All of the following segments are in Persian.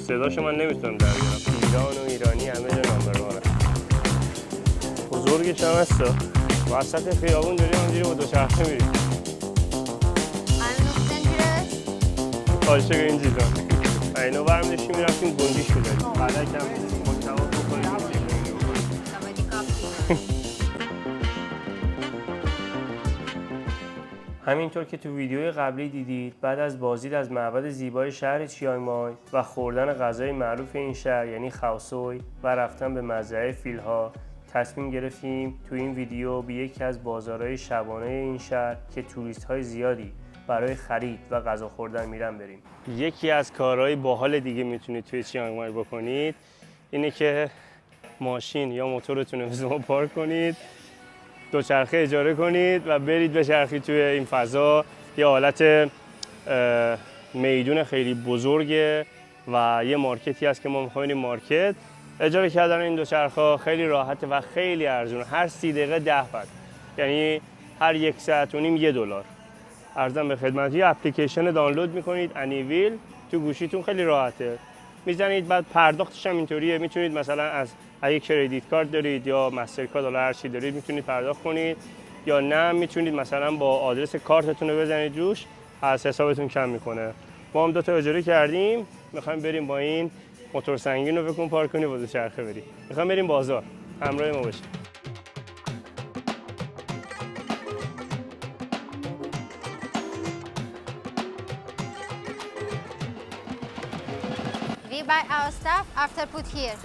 صداشو من نمیتونم در بیارم. ایران و ایرانی همه جا نامبروانه. بزرگش هم هستا. وسط خیابون داریم همجوری با دوچرخه میریم. عاشق این چیزا. اینو برمی داشتیم میرفتیم گندیش بزنیم. بعدا کم کباب بخوریم. همینطور که تو ویدیوی قبلی دیدید، بعد از بازدید از معبد زیبای شهر چیانگ مای و خوردن غذای معروف این شهر یعنی خاوسوی و رفتن به مزرعه فیل‌ها، تصمیم گرفتیم تو این ویدیو به یکی از بازارهای شبانه این شهر که توریست‌های زیادی برای خرید و غذا خوردن میرن بریم. یکی از کارهای باحال دیگه میتونید توی چیانگ مای بکنید اینه که ماشین یا موتورتون رو بزنید پارک کنید، دوچرخه اجاره کنید و برید بچرخید توی این فضا. یه حالت میدون خیلی بزرگه و یه مارکتی هست که ما می‌خوایم این مارکت. اجاره کردن این دوچرخه خیلی راحته و خیلی ارزونه. هر 30 دقیقه 10 بات، یعنی هر 1 ساعت و نیم $1. ارزم به خدمت، یه اپلیکیشن دانلود میکنید انیویل، تو گوشیتون خیلی راحته میزنید. بعد پرداختش هم اینطوریه، میتونید مثلا از اگه کردیت کارت دارید یا مسترکارد یا هر چی دارید میتونید پرداخت کنید، یا نه میتونید مثلا با آدرس کارتتون رو بزنید روش، از حسابتون کم میکنه. ما هم 2 تا اجاره کردیم، میخوایم بریم با این موتور سنگین رو بکن پارک کنیم با دوچرخه بریم. میخوایم بریم بازار، همراه ما باشید. We buy our stuff after put here.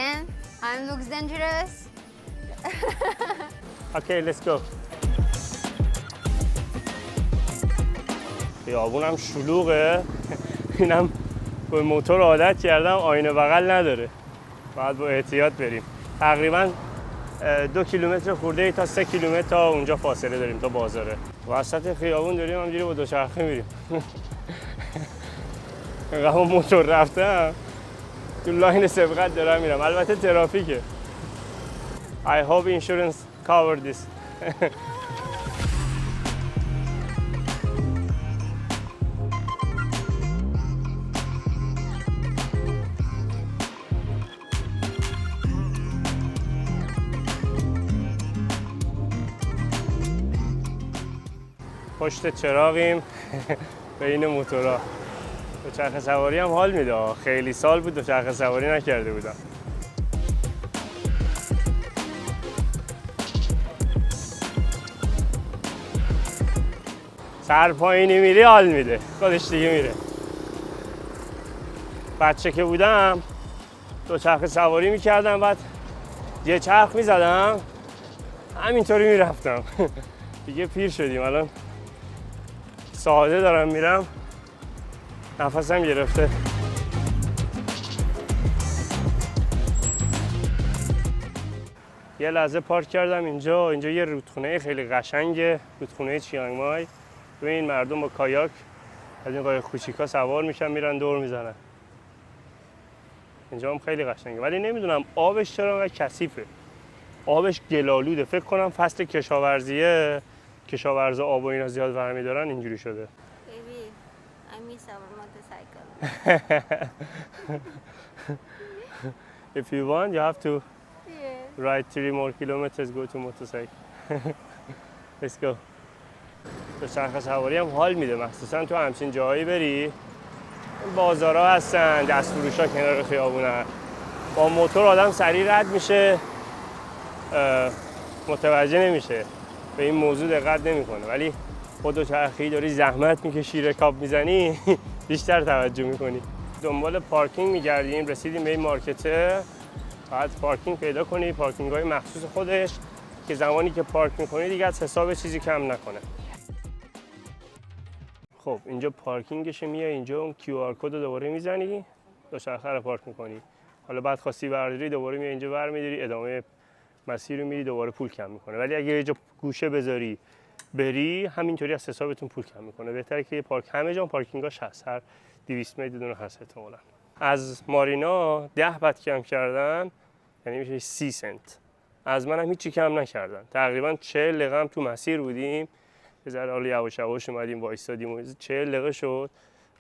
And I'm looks dangerous. Okay, let's go. خیابونم شلوغه. اینم با موتور عادت کردم، آینه بغل نداره. باید با احتیاط بریم. تقریبا 2 کیلومتر خورده تا 3 کیلومتر تا اونجا فاصله داریم تا بازاره. وسط خیابون داریم همجوری با دوچرخه میریم. اینقدر موتور رفتم تو لاین سبقت دارم میرم. البته ترافیکه. I hope insurance cover this. پشت چراغیم بین موتورها. دوچرخه سواری هم حال میده. خیلی سال بود دوچرخه سواری نکرده بودم. سر پایینی میری حال میده، خودش دیگه میره. بچه که بودم دوچرخه سواری میکردم، بعد یه چرخ میزدم همینطوری میرفتم. دیگه پیر شدیم، الان ساده دارم میرم، نفسم گرفته. یه لحظه پارک کردم اینجا یه رودخونه خیلی قشنگه، رودخونه چیانگ مای. ببین مردم با کایاک از این قایق کوچیکا سوار میشن میرن دور میزنن. اینجا هم خیلی قشنگه، ولی نمیدونم آبش چرا انقدر کثیفه. آبش گلالوده. فکر کنم فصل کشاورزیه، کشاورزا آب و اینا زیاد برمیدارن اینجوری شده. I miss our motorcycle. If you want, you have to ride 3 more kilometers, go to motorcycle. Let's go. دوچرخه سواری هم حال میده، مخصوصا تو همچین جایی بری. بازارها هستن، دستفروشا کنار خیابونن. با موتور آدم سریع رد میشه، متوجه نمیشه، به این موضوع دقت نمیکنه. ولی با دوچرخه‌ای داری زحمت میکشی، رکاب میزنی، بیشتر توجه میکنی. دنبال پارکینگ میگردیم، رسیدیم به این مارکته. بعد پارکینگ پیدا کنی، پارکینگ‌های مخصوص خودش که زمانی که پارک میکنی دیگه از حساب چیزی کم نکنه. خب اینجا پارکینگشه، میای اینجا اون QR کد رو دوباره میزنی، دوچرخه رو پارک میکنی. حالا بعد خواستی برداری دوباره میای اینجا برمی‌داری، ادامه مسیر رو میری، دوباره پول کم میکنه. ولی اگه یه جا گوشه بذاری بری، همینطوری از حسابتون پول کم میکنه. بهتره که پارک همه جا پارکینگاش هست، هر 200 متر دونه هست احتمالاً. از مارینا 10 بات کم کردن، یعنی میشه 30 سنت. از منم هیچی کم نکردن. تقریبا 40 دقیقه هم تو مسیر بودیم. یه ذره حالا یواش یواش اومدیم وایسادیم و 40 دقیقه شد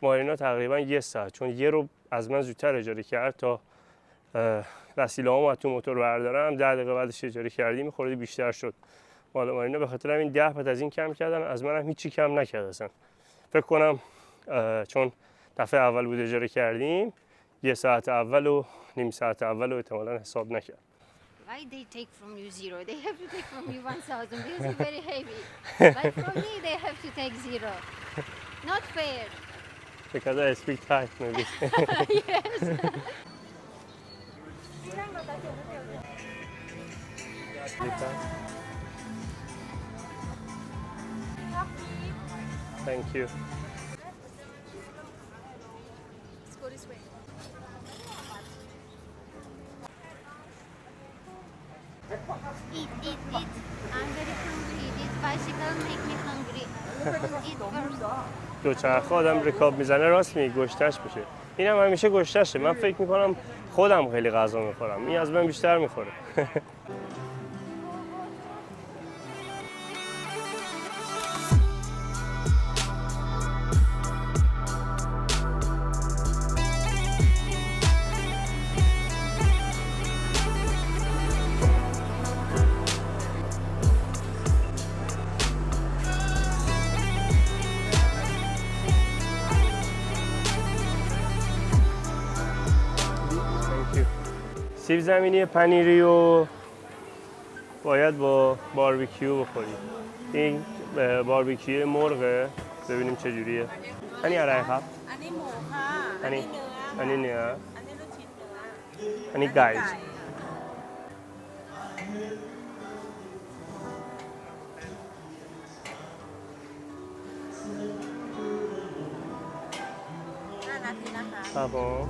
مارینا تقریبا 1 ساعت، چون یه رو از من زودتر اجاره کرد تا وسیله هامو از تو موتور بردارم. 10 دقیقه بعدش اجاره کردیم، خورده بیشتر شد مال مارینا. به خاطر همین 10 بعد از این کم کردن، از منم هیچی کم نکرد اصلا. فکر کنم چون دفعه اول بود اجاره کردیم، 1 ساعت اول و نیم ساعت اول رو احتمالاً حساب نکرد. Why they take from you 0? They have to take from you 1,000 because you're very heavy. But from me they have to take 0. Not fair. Because I speak Thai maybe. Yes. Thank you. Let's go this way. Eat, eat, eat. I'm very hungry. This bicycle make me hungry. Eat first. دوچرخه آدم رکاب میزنه راست میگه گشتش بشه. اینم همیشه گشتشه. من فکر میکنم خودم خیلی غذا میخورم. این از من بیشتر میخوره. سیب زمینی پنیری رو باید با باربیکیو بخوریم. این باربیکیو مرغه، ببینیم چه جوریه.อันนี้อะไรครับ อันนี้หมูค่ะ อันนี้ เนื้อ อันนี้เนื้อ อันนี้ลูกชิ้นเนื้อ อันนี้ไก่ 5 นาทีนะคะ ครับผม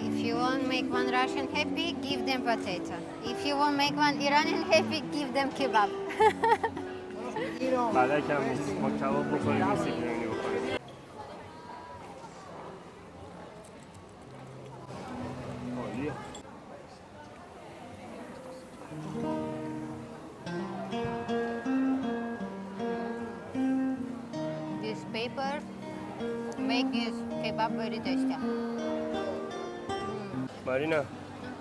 If you want make one Russian happy, give them potato. If you want make one Iranian happy, give them kebab. بعد کم ما کباب بخوریم این سیب زمینی بخوریم. عالیه. This paper make this kebab very tasty. Marina,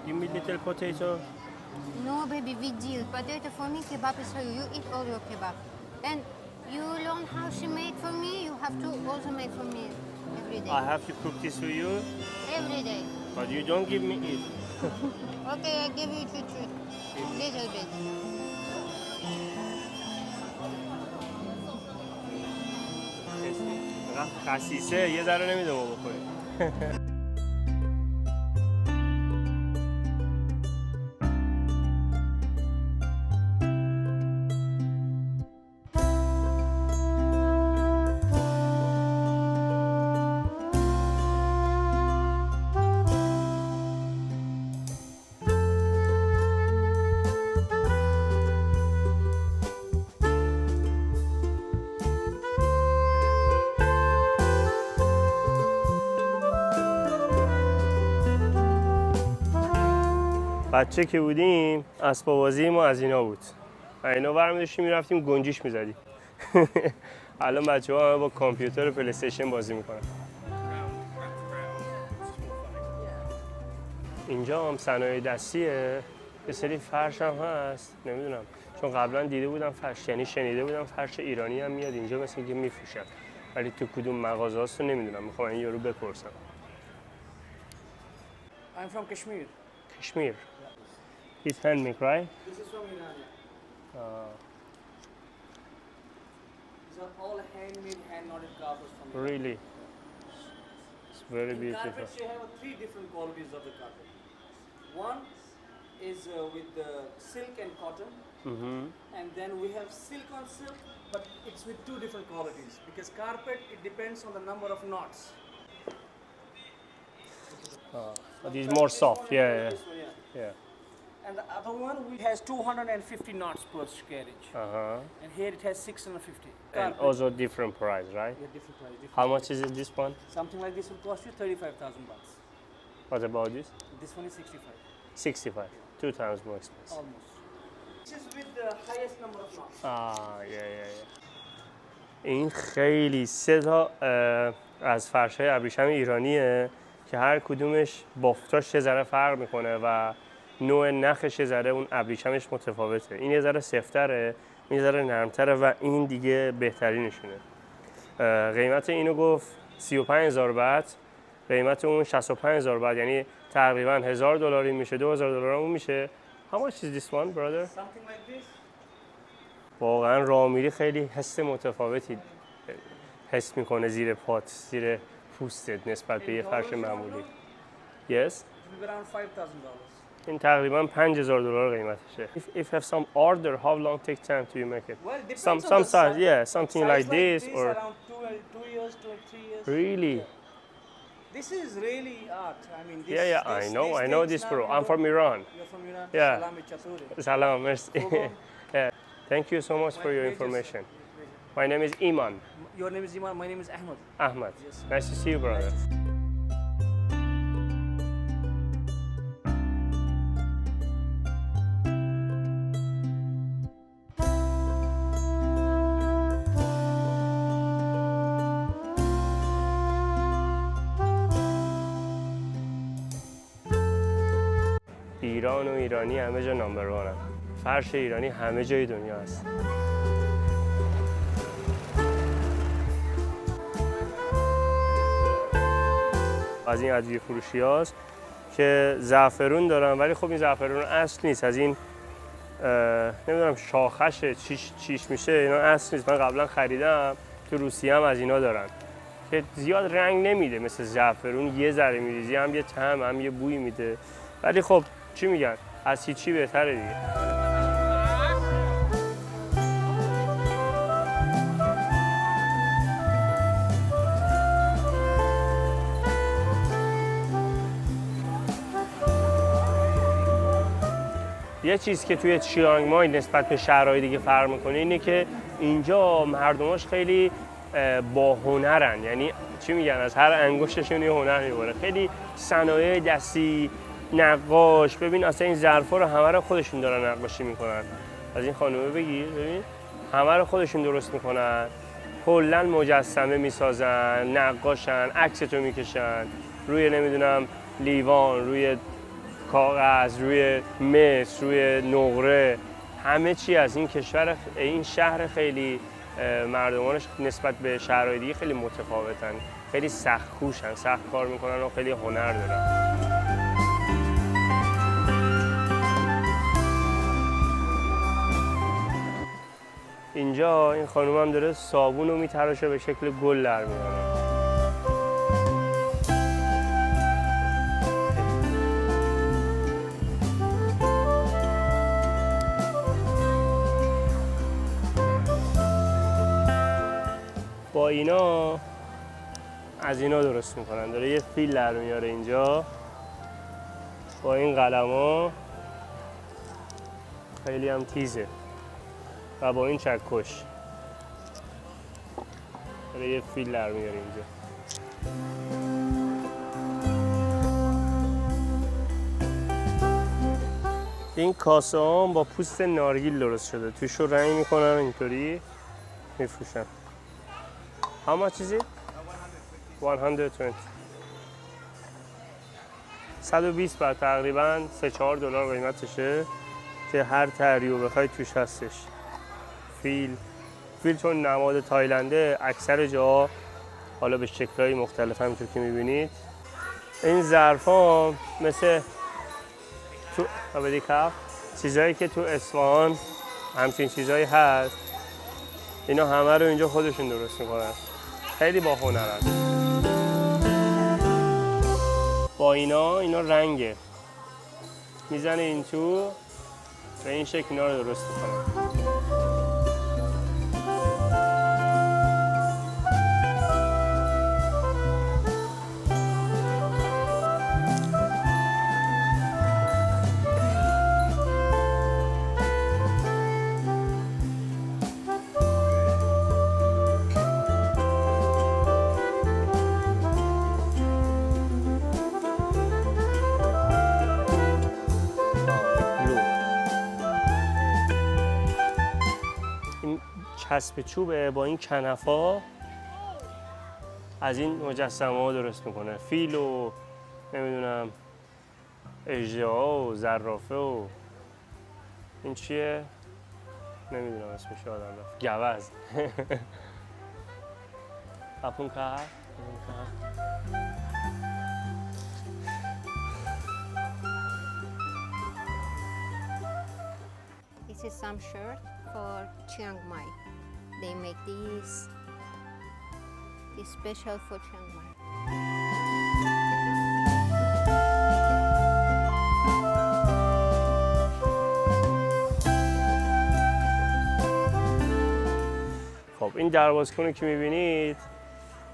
give me little potato. No, baby, with deal. Potato for me, kebab is for you. You eat all your kebab. And you learn how she make for me. You have to also make for me every day. I have to cook this for you, Every day. but you don't give me it. Okay, I give you treat. Little bit. خسیسه یه ذره نمیده ما بخوریم. بچه که بودیم اسباب بازی ما از اینا بود و اینا برمی داشتیم میرفتیم گنجیش میزدیم. الان بچه ها با کامپیوتر و پلی استیشن بازی میکنن. اینجا هم صنایع دستیه، یه سری فرش هم هست، نمیدونم چون قبلا دیده بودم فرش، یعنی شنیده بودم فرش ایرانی هم میاد اینجا مثل اینکه میفروشن، ولی تو کدوم مغازه هاست رو نمیدونم. میخوام این یارو بپرسم. I'm from Kashmir. کشمیر. It's handmade, right? This is from Iran. These are all handmade, hand-knotted carpets from Iran. Really? It's very In beautiful. carpets, you have 3 different qualities of the carpet. One is with the silk and cotton, and then we have silk on silk, but it's with 2 different qualities. Because carpet, it depends on the number of knots. But it's more soft. Yeah, yeah, This one, yeah. yeah. And the other one which has 250 knots plus carriage. And here it has 650. And Carpet. also different price, right? Yeah, different price. Different How much is it, this one? Something like this will cost you 35,000 bucks. What about this? This one is 65, 65. 2 times more expensive. almost. This is with the highest number of knots. این خیلی 3 تا از فرش‌های ابریشم ایرانیه که هر کدومش بافتاش یه ذره فرق میکنه و نوع نخش یه ذره اون ابریشمش متفاوته. این یه ذره سفت‌تره، این یه ذره نرم‌تره و این دیگه بهترینشونه. قیمت اینو گفت 35,000 بات، قیمت اون 65,000 بات، یعنی تقریبا $1,000 میشه، $2,000 اون میشه. How much is this one, brother? Something like this. واقعا راه میری خیلی حس متفاوتی حس میکنه زیر پات، زیر پوستت نسبت به یه فرش معمولی. Yes. It will be around $5,000. این تقریبا $5,000 قیمتشه. If you have some order, how long take time to you make it? Well, depends Some on the size, size. yeah, something Size like this or around 2 years to 3 years. really. This is really art. I mean, this, Yeah, I know this, bro. I'm from Iran. You're from Iran? Yeah. Salami Chature. Salam, merci. Kobo. Yeah. Thank you so much for your pleasure, sir. information. My name is Iman Your name is Iman, my name is Ahmed. Ahmad. Nice to see you, brother. ایران و ایرانی همه جا نمبر وان هم. فرش ایرانی همه جای دنیا هست. از این ادویه فروشی هاست که زعفرون دارن، ولی خب این زعفرون اصل نیست. از این نمیدونم شاخش چیش میشه، اینا اصل نیست. من قبلا خریدم، تو روسیه هم از اینا دارن که زیاد رنگ نمیده مثل زعفرون، یه ذره میریزی هم یه طعم هم یه بوی میده، ولی خب چی میگن، از هیچی بهتره دیگه. یه چیز که توی چیانگ مای نسبت به شهرهای دیگه فرق میکنه اینه که اینجا مردماش خیلی با هنرن، یعنی چی میگن، از هر انگشتشون یه هنر میبره. خیلی صنایع دستی، نقاش. ببین اصلا این ظرفا رو همه رو خودشون دارن نقاشی میکنن. از این خانومه بگیر، ببین همه رو خودشون درست میکنن، کلا مجسمه میسازن، نقاشن، عکستو میکشن روی نمیدونم لیوان، روی کاغذ، روی مس، روی نقره، همه چی. از این کشور، این شهر خیلی مردمانش نسبت به شهرهای دیگه خیلی متفاوتن، خیلی سخت کوشن، سخت کار میکنن و خیلی هنر دارن. اینجا این خانوم هم داره صابون رو میتراشه به شکل گل در میاره. با اینا از اینا درست میکنن. داره یه فیل در میاره اینجا با این قلما، خیلی هم تیزه، و با این چکش داره یه فیل در میاره اینجا. این کاسه هم با پوست نارگیل درست شده، توش رو رنگ میکنن اینطوری میفروشن. How much is it? 120. 120 بر تقریبا $3-4 قیمتشه که هر تریو بخوای توش هستش. فیل چون نماد تایلنده، اکثر جاها حالا به شکل‌های مختلف همونطور که می‌بینید. این ظرفا مثل تو ابدیکا چیزایی که تو اصفهان همچین چیزایی هست، اینا همه رو اینجا خودشون درست میکنن. خیلی با هنرن. با اینا رنگه میزنه این تو، به این شکل اینا رو درست میکنن. چسب چوبه با این کنفا از این مجسمه ها درست میکنه. فیل و نمیدونم اژدها و زرافه و این چیه؟ نمیدونم اسمش یادم رفت. گوز. اپونکار. This is some shirt for Chiang Mai. They make this special for Chiang Mai. خب این دربازکن که میبینید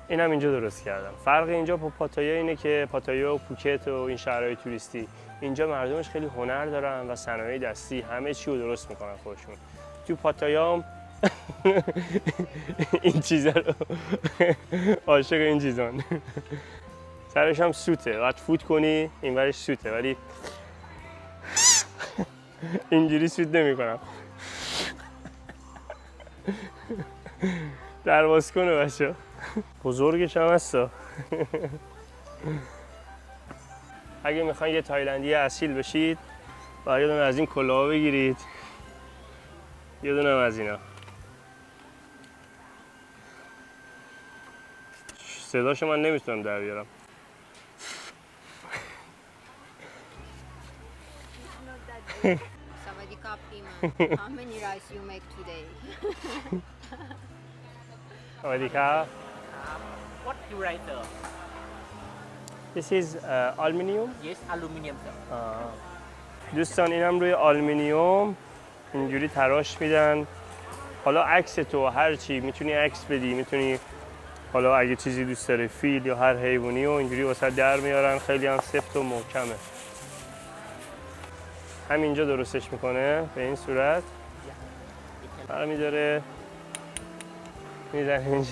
این هم اینجا درست کردم. فرق اینجا با پاتایا اینه که پاتایا و پوکت و این شهرهای توریستی اینجا مردمش خیلی هنر دارن و صنایع دستی همه چی رو درست میکنن خودشون. تو پاتایا هم این چیزا رو عاشق این چیزان. سرش هم سوته، باید فوت کنی این ورش سوته ولی اینجوری سوت نمی کنم. درواز کنه بچه بزرگش هم هستا. اگه میخواین یه تایلندی اصیل بشید باید یه دونه از این کلاها بگیرید، یه دونه از اینا. صداشو من نمیتونم در بیارم. Sawadee ka, Prima. How many rice you make today? Sawadika. What you write, sir? This is aluminium. Yes, aluminium, sir. دوستان اینم روی آلومینیوم اینجوری تراش میدن. حالا عکس تو هر چی میتونی عکس بدی، میتونی حالا اگه چیزی دوست داره فیل یا هر حیوانی و اینجوری واسه در میارن. خیلی هم سفت و محکمه. همینجا درستش میکنه به این صورت. برمی داره میزنه اینجا.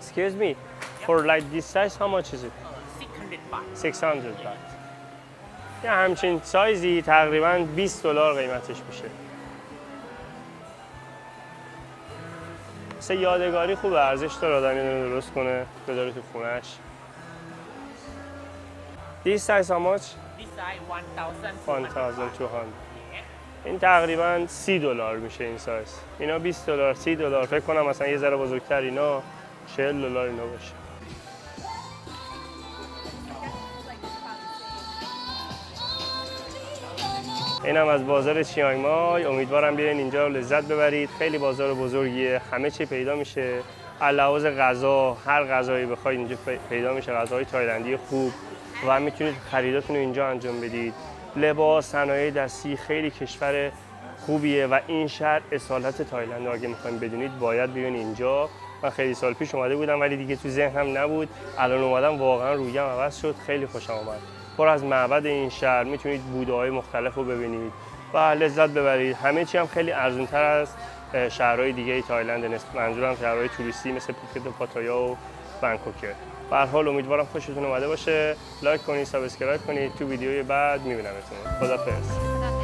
Excuse me, for like this size, how much is it? 600 baht. 600 baht. یه همچین سایزی تقریباً $20 قیمتش میشه. مثل یادگاری خوب ارزش داره آدم اینو درست کنه بذاره تو خونش. This size how much? This side 1,200. 1200. این تقریباً $30 میشه این سایز. اینا $20 $30 فکر کنم مثلا یه ذره بزرگتر اینا $40 اینا باشه. اینم از بازار چیانگ مای. امیدوارم بیاین اینجا لذت ببرید. خیلی بازار بزرگیه، همه چی پیدا میشه. علاوه غذا، هر غذایی بخواید اینجا پیدا میشه. غذاهای تایلندی خوب و میتونید خریداتون رو اینجا انجام بدید. لباس، صنایع دستی، خیلی کشور خوبیه و این شهر اصالت تایلند. اگه میخواین بدونید باید بیاین اینجا. من خیلی سال پیش اومده بودم ولی دیگه تو ذهنم نبود. الان اومدم واقعا رویم عوض شد. خیلی خوشم اومد. پر از معبد این شهر، میتونید بوداهای مختلف رو ببینید و لذت ببرید. همه چی هم خیلی ارزان‌تر از شهرهای دیگه تایلند. منظورم شهرهای توریستی مثل پوکت و پاتایا و بانکوکه. به هر حال امیدوارم خوشتون اومده باشه. لایک کنید، سابسکرایب کنید. تو ویدیوی بعد میبینمتون. خدافظ.